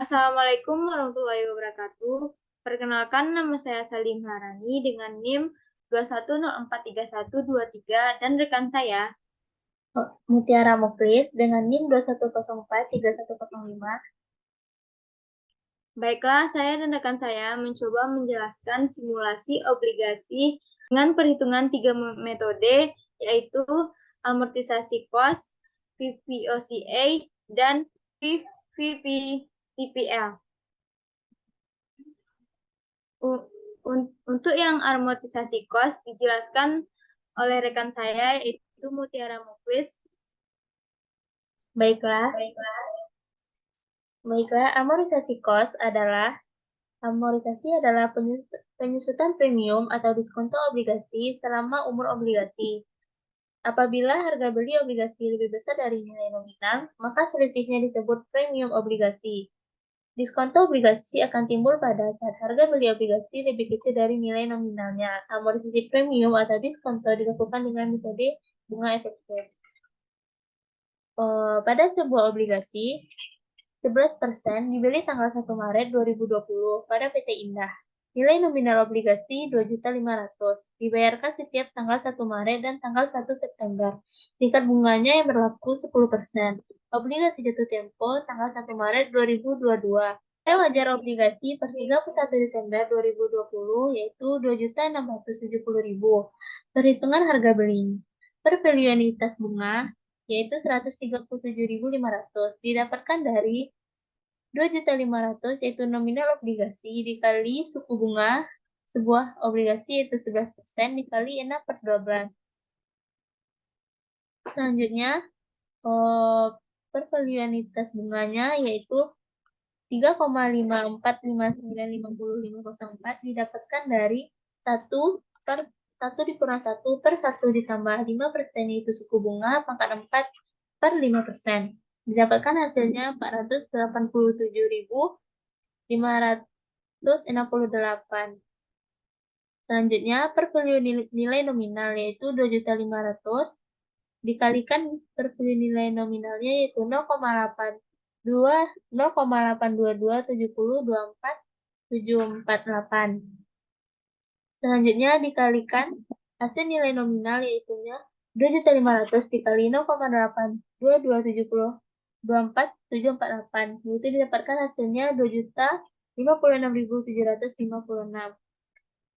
Assalamualaikum warahmatullahi wabarakatuh. Perkenalkan, nama saya Salim Harani dengan NIM 21043123 dan rekan saya. Mutiara Muklis dengan NIM 21043105. Baiklah, saya dan rekan saya mencoba menjelaskan simulasi obligasi dengan perhitungan tiga metode, yaitu amortisasi cost, VVOCA, dan VVTPL. Untuk yang amortisasi cost dijelaskan oleh rekan saya, yaitu Mutiara Muklis. Baiklah, amortisasi penyusutan premium atau diskonto obligasi selama umur obligasi. Apabila harga beli obligasi lebih besar dari nilai nominal, maka selisihnya disebut premium obligasi. Diskonto obligasi akan timbul pada saat harga beli obligasi lebih kecil dari nilai nominalnya. Amortisasi premium atau diskonto dilakukan dengan metode bunga efektif. Pada sebuah obligasi, 11% dibeli tanggal 1 Maret 2020 pada PT Indah. Nilai nominal obligasi 2.500.000, dibayarkan setiap tanggal 1 Maret dan tanggal 1 September. Tingkat bunganya yang berlaku 10%. Obligasi jatuh tempo tanggal 1 Maret 2022. Nilai wajar obligasi per 31 Desember 2020 yaitu 2.670.000. Perhitungan harga beli. Per value entitas bunga yaitu 137.500 didapatkan dari 2.500.000 yaitu nominal obligasi dikali suku bunga sebuah obligasi yaitu 11% dikali 6/12. Selanjutnya per value entitas bunganya yaitu 3,54595504 didapatkan dari 1 per 1 dikurang 1 per 1 ditambah 5% yaitu suku bunga pangkat 4 per 5%. Didapatkan hasilnya 487.568. Selanjutnya, per value nilai nominal yaitu 2.500.000 dikalikan per value nilai nominalnya yaitu 0,8227024.748. Selanjutnya dikalikan hasil nilai nominal yaitu 2.500.000 dikali 0,8227024.748, yaitu didapatkan hasilnya 2.056.756.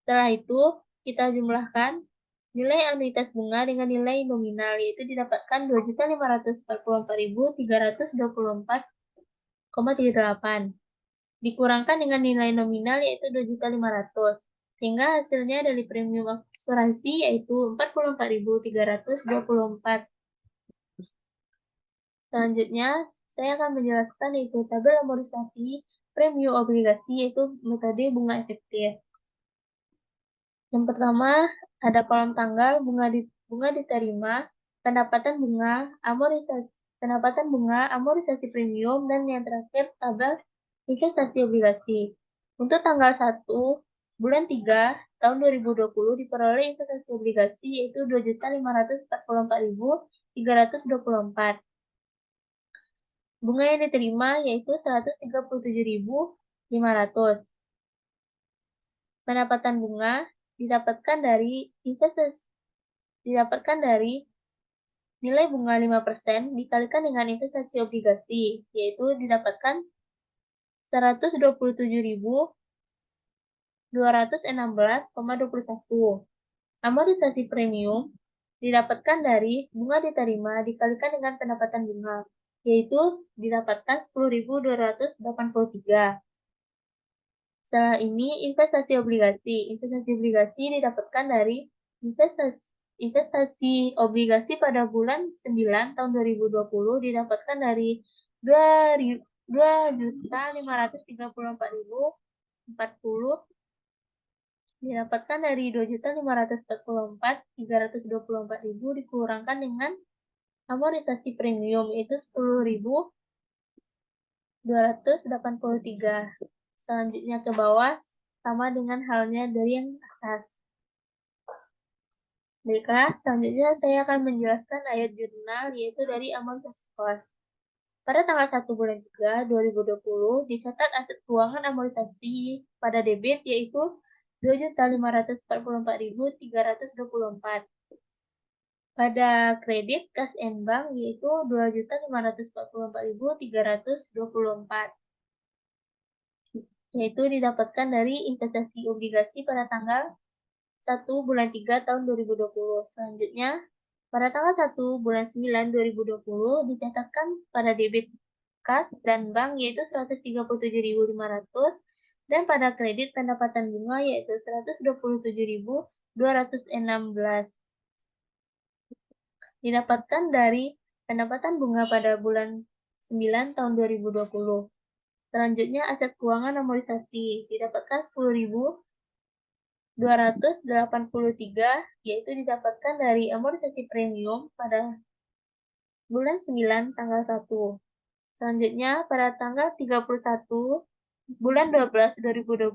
Setelah itu kita jumlahkan nilai anuitas bunga dengan nilai nominal yaitu didapatkan 2.544.324,38 dikurangkan dengan nilai nominal yaitu 2.500.000 sehingga hasilnya dari premium asuransi yaitu 44.324. Selanjutnya, saya akan menjelaskan yaitu tabel amortisasi premium obligasi yaitu metode bunga efektif. Yang pertama, ada kolom tanggal bunga diterima, pendapatan bunga, amortisasi premium, dan yang terakhir tabel investasi obligasi. Untuk tanggal 1 bulan 3 tahun 2020 diperoleh investasi obligasi yaitu 2.544.324. Bunga yang diterima yaitu 137.500. Pendapatan bunga didapatkan dari nilai bunga 5% dikalikan dengan investasi obligasi, yaitu didapatkan 127.216,21. Amortisasi premium didapatkan dari bunga diterima dikalikan dengan pendapatan bunga, yaitu didapatkan 10.283. Setelah ini, investasi obligasi. Investasi obligasi didapatkan dari investasi obligasi pada bulan 9 tahun 2020 didapatkan dari 2.534.040 didapatkan dari 2.544.324.000 dikurangkan dengan amortisasi premium yaitu 10.283. Selanjutnya ke bawah sama dengan halnya dari yang atas. Baiklah, selanjutnya saya akan menjelaskan ayat jurnal yaitu dari amortisasi cost. Pada tanggal 1 bulan 3 2020 dicatat aset keuangan amortisasi pada debit yaitu 2.544.324. Pada kredit kas and bank yaitu 2.544.324, yaitu didapatkan dari investasi obligasi pada tanggal 1 bulan 3 tahun 2020. Selanjutnya, pada tanggal 1 bulan 9 2020 dicatatkan pada debit kas dan bank yaitu 137.500 dan pada kredit pendapatan bunga yaitu 127.216. Didapatkan dari pendapatan bunga pada bulan 9 tahun 2020. Selanjutnya, aset keuangan amortisasi didapatkan 10.283, yaitu didapatkan dari amortisasi premium pada bulan 9 tanggal 1. Selanjutnya, pada tanggal 31 bulan 12 2020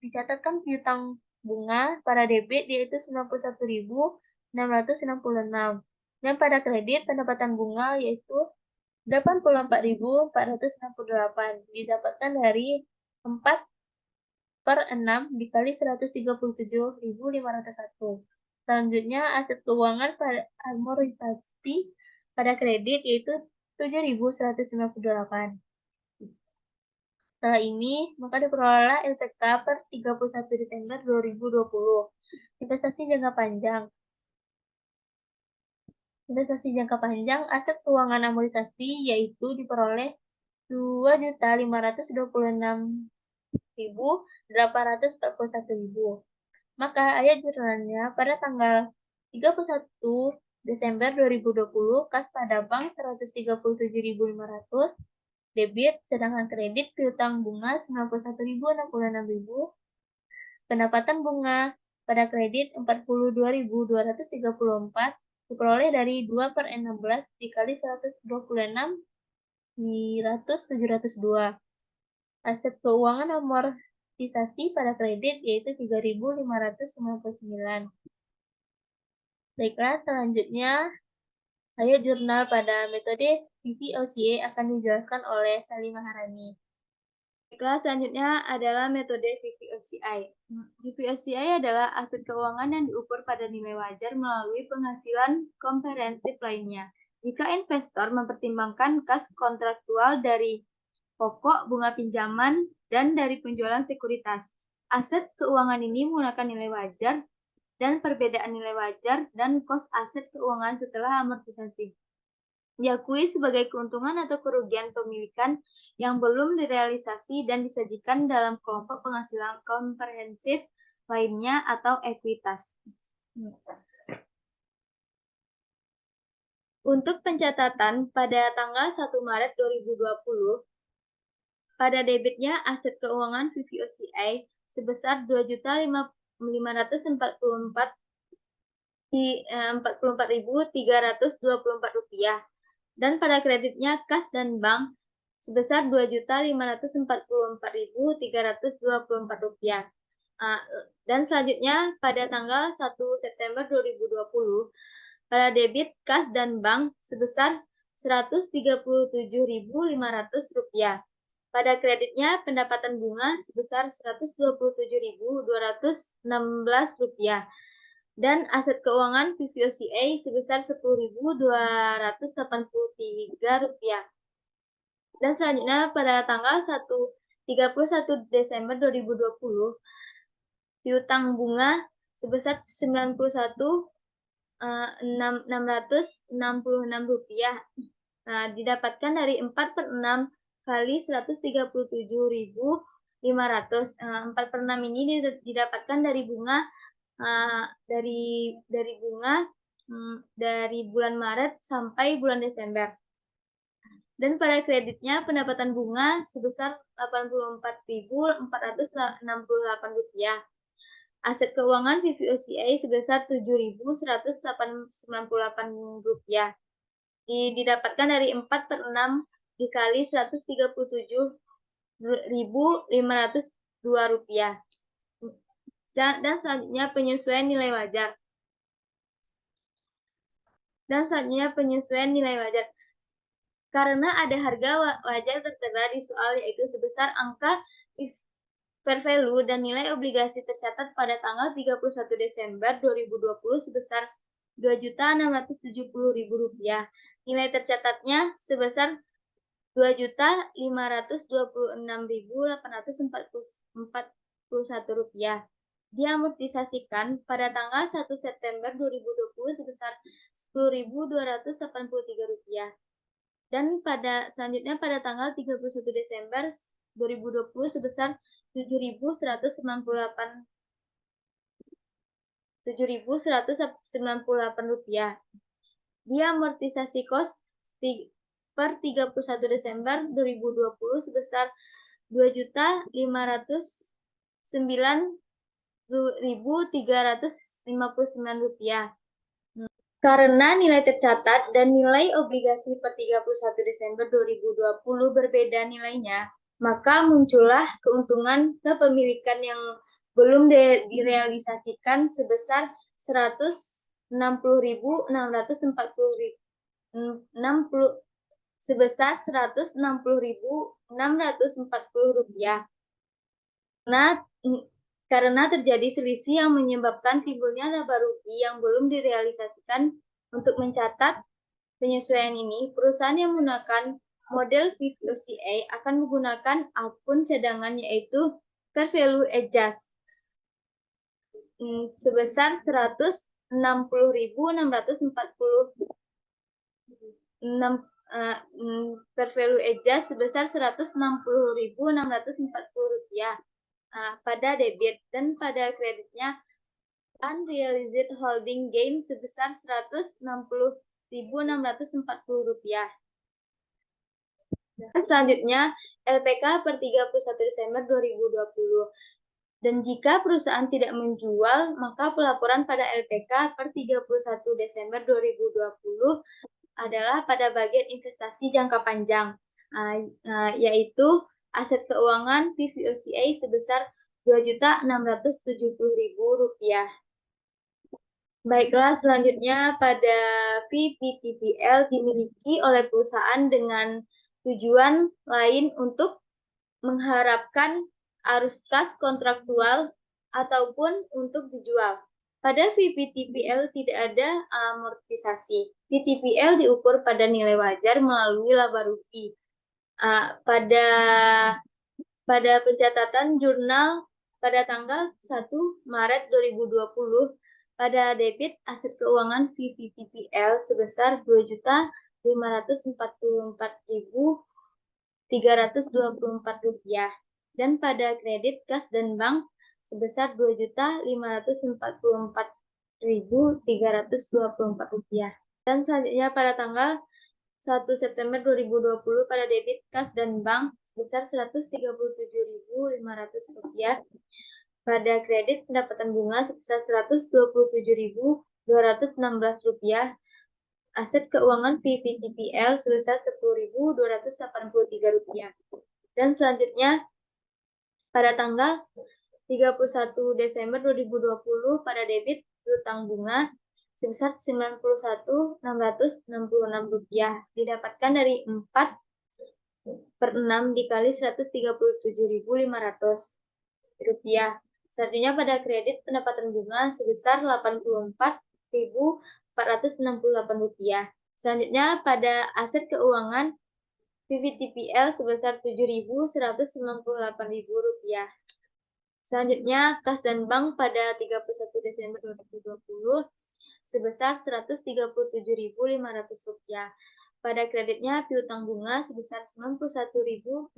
dicatatkan piutang bunga pada debit yaitu 91.666 dan pada kredit pendapatan bunga yaitu 84.468 didapatkan dari 4/6 dikali 137.501. Selanjutnya, aset keuangan pada amortisasi pada kredit yaitu 7.198. Setelah ini, maka diperolehlah LTK per 31 Desember 2020. Investasi jangka panjang. Investasi jangka panjang aset keuangan amortisasi yaitu diperoleh 2.526.841. Maka ayat jurnalnya pada tanggal 31 Desember 2020 kas pada bank 137.500 debit, sedangkan kredit piutang bunga 91.066.000, pendapatan bunga pada kredit 42.234 diperoleh dari 2/16 dikali 126 702. Aset keuangan amortisasi pada kredit yaitu 3.599. Baiklah, selanjutnya ayat jurnal pada metode VVOCA akan dijelaskan oleh Salimah Harani. Baiklah, selanjutnya adalah metode VVOCI. VVOCI adalah aset keuangan yang diukur pada nilai wajar melalui penghasilan komprehensif lainnya. Jika investor mempertimbangkan kas kontraktual dari pokok, bunga pinjaman, dan dari penjualan sekuritas. Aset keuangan ini menggunakan nilai wajar dan perbedaan nilai wajar dan kos aset keuangan setelah amortisasi. Diakui sebagai keuntungan atau kerugian pemilikan yang belum direalisasi dan disajikan dalam kelompok penghasilan komprehensif lainnya atau ekuitas. Untuk pencatatan pada tanggal 1 Maret 2020, pada debitnya aset keuangan VVOCI sebesar 2.544.324 rupiah dan pada kreditnya kas dan bank sebesar 2.544.324 rupiah. Dan selanjutnya pada tanggal 1 September 2020 pada debit kas dan bank sebesar 137.500 rupiah. Pada kreditnya pendapatan bunga sebesar 127.216 rupiah dan aset keuangan VVOCA sebesar 10.283 rupiah. Dan selanjutnya pada tanggal 31 Desember 2020 piutang bunga sebesar 91.666 rupiah didapatkan dari 4/6 kali 137.500. 4/6 ini didapatkan dari bunga dari bunga dari bulan Maret sampai bulan Desember. Dan pada kreditnya pendapatan bunga sebesar 84.468 rupiah. Aset keuangan VVOCI sebesar 7.198 rupiah. Didapatkan dari 4/6 dikali 137.502 rupiah. Dan selanjutnya penyesuaian nilai wajar. karena ada harga wajar tertera di soal yaitu sebesar angka fair value dan nilai obligasi tercatat pada tanggal 31 Desember 2020 sebesar Rp2.670.000. Nilai tercatatnya sebesar Rp2.526.841. Diamortisasikan pada tanggal 1 September 2020 sebesar Rp10.283. Dan selanjutnya pada tanggal 31 Desember 2020 sebesar Rp7.198. Diamortisasi kos per 31 Desember 2020 sebesar Rp2.509.359. Karena nilai tercatat dan nilai obligasi per 31 Desember 2020 berbeda nilainya, maka muncullah keuntungan kepemilikan yang belum direalisasikan sebesar Rp160.640. Karena terjadi selisih yang menyebabkan timbulnya laba rugi yang belum direalisasikan. Untuk mencatat penyesuaian ini, perusahaan yang menggunakan model VVOCA akan menggunakan akun cadangan yaitu fair value adjust sebesar fair value adjust sebesar Rp160.640 pada debit, dan pada kreditnya unrealized holding gain sebesar Rp160.640. Dan selanjutnya LPK per 31 Desember 2020. Dan jika perusahaan tidak menjual, maka pelaporan pada LPK per 31 Desember 2020 adalah pada bagian investasi jangka panjang, yaitu aset keuangan VVOCA sebesar Rp2.670.000. Baiklah, selanjutnya pada VPTPL dimiliki oleh perusahaan dengan tujuan lain untuk mengharapkan arus kas kontraktual ataupun untuk dijual. Pada VPTPL tidak ada amortisasi. VTPL diukur pada nilai wajar melalui laba rugi. Pada pencatatan jurnal pada tanggal 1 Maret 2020, pada debit aset keuangan VPTPL sebesar Rp2.544.324 dan pada kredit kas dan bank sebesar Rp2.544.324. Dan selanjutnya pada tanggal 1 September 2020 pada debit kas dan bank sebesar Rp137.500. Pada kredit pendapatan bunga sebesar Rp127.216. Aset keuangan VPTPL sebesar Rp10.283. Dan selanjutnya pada tanggal 31 Desember 2020 pada debit piutang bunga sebesar Rp91.666 didapatkan dari 4/6 dikali Rp137.500. Selanjutnya pada kredit pendapatan bunga sebesar Rp84.468. Selanjutnya pada aset keuangan VPTPL sebesar Rp7.198.000. Selanjutnya kas dan bank pada 31 Desember 2020 sebesar Rp137.500. Pada kreditnya piutang bunga sebesar Rp91.666.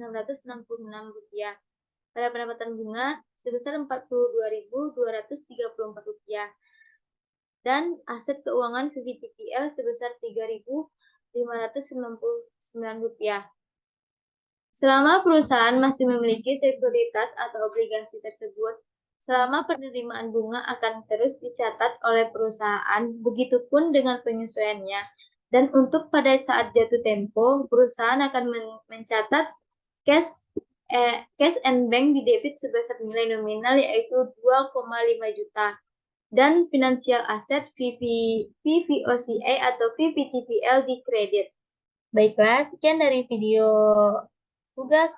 Pada pendapatan bunga sebesar Rp42.234. Dan aset keuangan VPTPL sebesar Rp3.599. Selama perusahaan masih memiliki sekuritas atau obligasi tersebut, selama penerimaan bunga akan terus dicatat oleh perusahaan, begitupun dengan penyesuaiannya. Dan untuk pada saat jatuh tempo, perusahaan akan mencatat cash and bank di debit sebesar nilai nominal yaitu 2,5 juta. Dan financial asset VVOCA atau VPTPL di kredit. Baiklah, sekian dari video tugas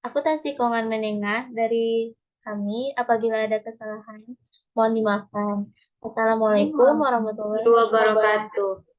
akuntansi keuangan menengah dari kami. Apabila ada kesalahan, mohon dimaafkan. Assalamualaikum warahmatullahi wabarakatuh. Wabarakatuh.